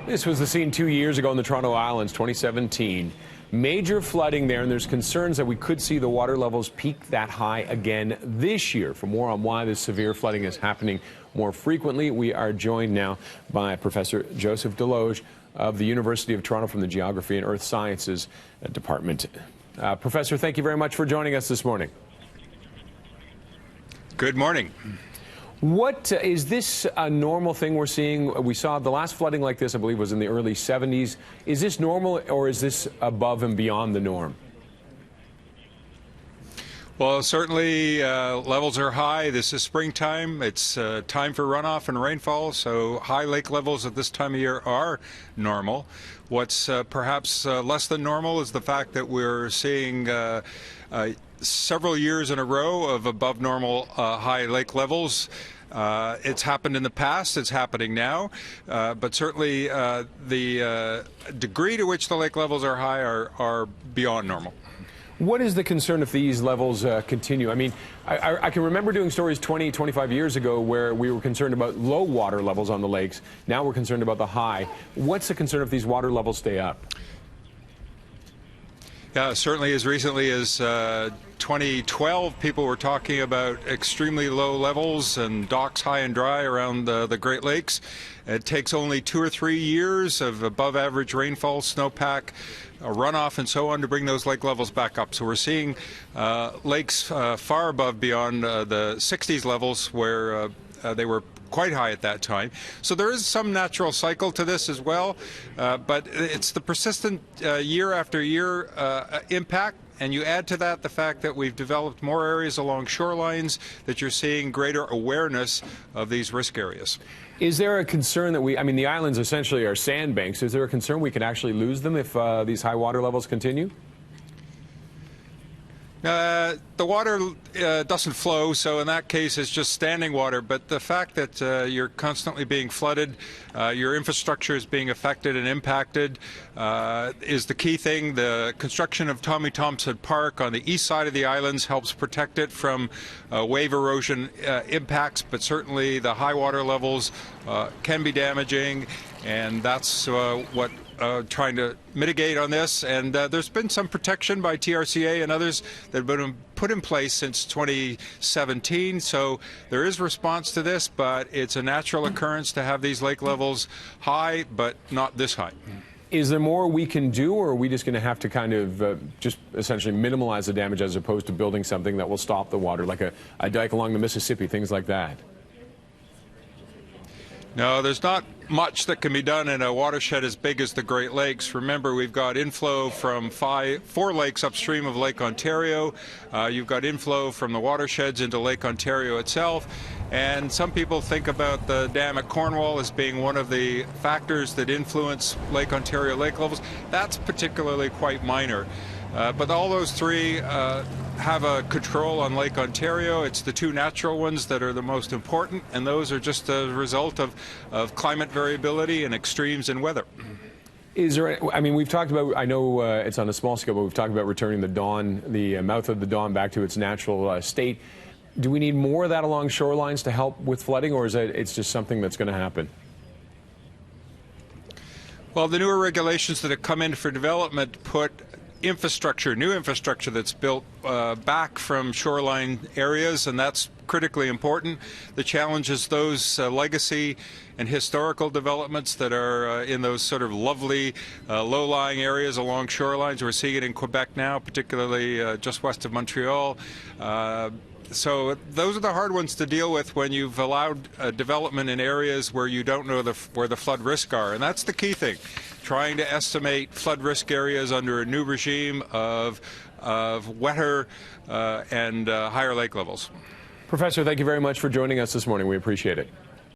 This was the scene 2 years ago in the Toronto Islands, 2017. Major flooding there, and there's concerns that we could see the water levels peak that high again this year. For more on why this severe flooding is happening more frequently, we are joined now by Professor Joseph Deloge of the University of Toronto from the Geography and Earth Sciences Department. Professor, thank you very much for joining us this morning. Good morning. What is this a normal thing we're seeing? We saw the last flooding like this, I believe, was in the early 70s. Is this normal, or is this above and beyond the norm? Well, certainly levels are high. This is springtime. It's time for runoff and rainfall, so high lake levels at this time of year are normal. What's perhaps less than normal is the fact that we're seeing several years in a row of above normal high lake levels. It's happened in the past, it's happening now, but certainly the degree to which the lake levels are high are beyond normal. What is the concern if these levels continue? I mean, I can remember doing stories 20, 25 years ago where we were concerned about low water levels on the lakes. Now we're concerned about the high. What's the concern if these water levels stay up? Yeah, certainly as recently as 2012, people were talking about extremely low levels and docks high and dry around the Great Lakes. It takes only 2 or 3 years of above average rainfall, snowpack, runoff and so on to bring those lake levels back up. So we're seeing lakes far above beyond the 60s levels where they were quite high at that time. So there is some natural cycle to this as well, but it's the persistent year after year impact. And you add to that the fact that we've developed more areas along shorelines, that you're seeing greater awareness of these risk areas. Is there a concern that I mean, the islands essentially are sandbanks. Is there a concern we could actually lose them if these high water levels continue? The water doesn't flow, so in that case it's just standing water. But the fact that you're constantly being flooded, your infrastructure is being affected and impacted is the key thing. The construction of Tommy Thompson Park on the east side of the islands helps protect it from wave erosion impacts, but certainly the high water levels can be damaging, and that's what trying to mitigate on this. And there's been some protection by TRCA and others that have been put in place since 2017. So there is response to this, but it's a natural occurrence to have these lake levels high, but not this high. Is there more we can do, or are we just going to have to kind of just essentially minimize the damage as opposed to building something that will stop the water, like a dike along the Mississippi, things like that? No, there's not much that can be done in a watershed as big as the Great Lakes. Remember, we've got inflow from 4 lakes upstream of Lake Ontario. You've got inflow from the watersheds into Lake Ontario itself. And some people think about the dam at Cornwall as being one of the factors that influence Lake Ontario lake levels. That's particularly quite minor. But all those three have a control on Lake Ontario. It's the 2 natural ones that are the most important, and those are just a result of climate variability and extremes in weather. Is there, I mean, we've talked about, I know it's on a small scale, but we've talked about returning the Don, the mouth of the Don back to its natural state. Do we need more of that along shorelines to help with flooding, or is it's just something that's going to happen? Well, the newer regulations that have come in for development put infrastructure, new infrastructure that's built back from shoreline areas, and that's critically important. The challenge is those legacy and historical developments that are in those sort of lovely low-lying areas along shorelines. We're seeing it in Quebec now, particularly just west of Montreal. So those are the hard ones to deal with when you've allowed development in areas where you don't know where the flood risks are. And that's the key thing, trying to estimate flood risk areas under a new regime of wetter and higher lake levels. Professor, thank you very much for joining us this morning. We appreciate it.